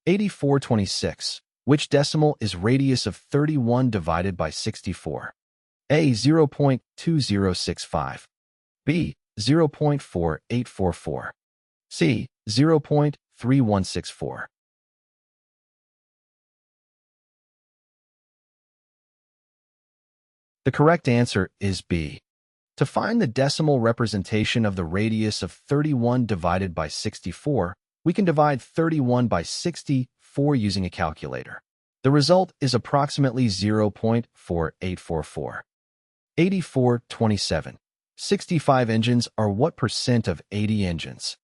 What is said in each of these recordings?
8426. Which decimal is radius of 31 divided by 64? A. 0.2065. B. 0.4844. C. 0.3164. The correct answer is B. To find the decimal representation of the radius of 31 divided by 64, we can divide 31 by 64 using a calculator. The result is approximately 0.4844. 8427. 65 engines are what percent of 80 engines?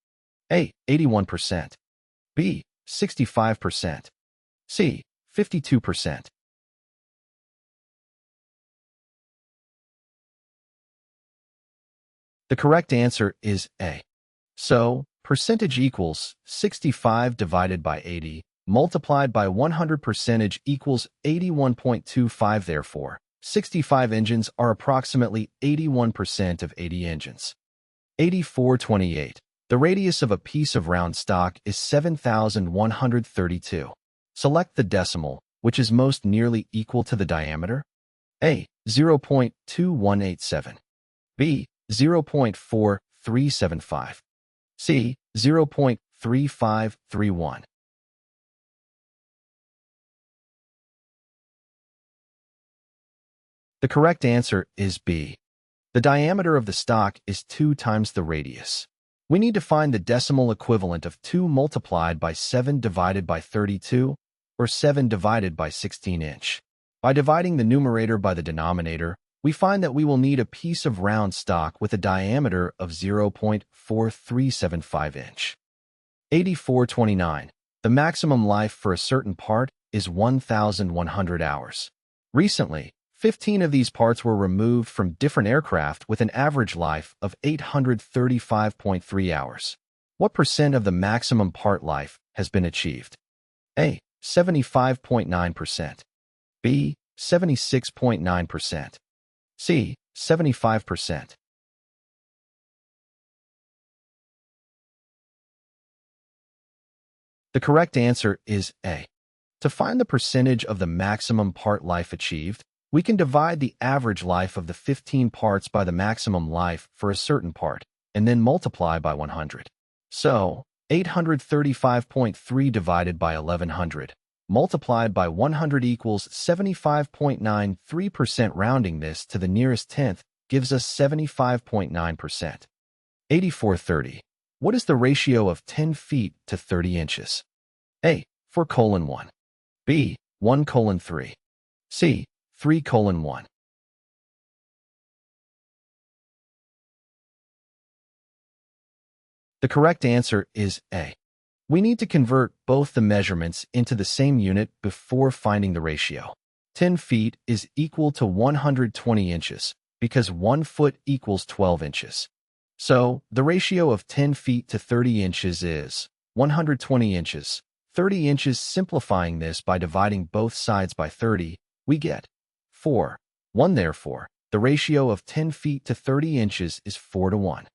A. 81%. B. 65%. C. 52%. The correct answer is A. So, percentage equals 65 divided by 80 multiplied by 100 percentage equals 81.25. Therefore, 65 engines are approximately 81% of 80 engines. 8428. The radius of a piece of round stock is 7,132. Select the decimal, which is most nearly equal to the diameter. A. 0.2187. B. 0.4375. C. 0.3531. The correct answer is B. The diameter of the stock is 2 times the radius. We need to find the decimal equivalent of 2 multiplied by 7 divided by 32, or 7 divided by 16 inch. By dividing the numerator by the denominator, we find that we will need a piece of round stock with a diameter of 0.4375 inch. 8429. The maximum life for a certain part is 1,100 hours. Recently, 15 of these parts were removed from different aircraft with an average life of 835.3 hours. What percent of the maximum part life has been achieved? A. 75.9%. B. 76.9%. C. 75%. The correct answer is A. To find the percentage of the maximum part life achieved, we can divide the average life of the 15 parts by the maximum life for a certain part, and then multiply by 100. So, 835.3 divided by 1100, multiplied by 100 equals 75.93%. Rounding this to the nearest tenth gives us 75.9%. 8430. What is the ratio of 10 feet to 30 inches? A. 4:1. B. 1:3. C. 3:1. The correct answer is A. We need to convert both the measurements into the same unit before finding the ratio. 10 feet is equal to 120 inches because 1 foot equals 12 inches. So, the ratio of 10 feet to 30 inches is 120 inches. 30 inches. Simplifying this by dividing both sides by 30, we get 4:1. Therefore, the ratio of 10 feet to 30 inches is 4:1.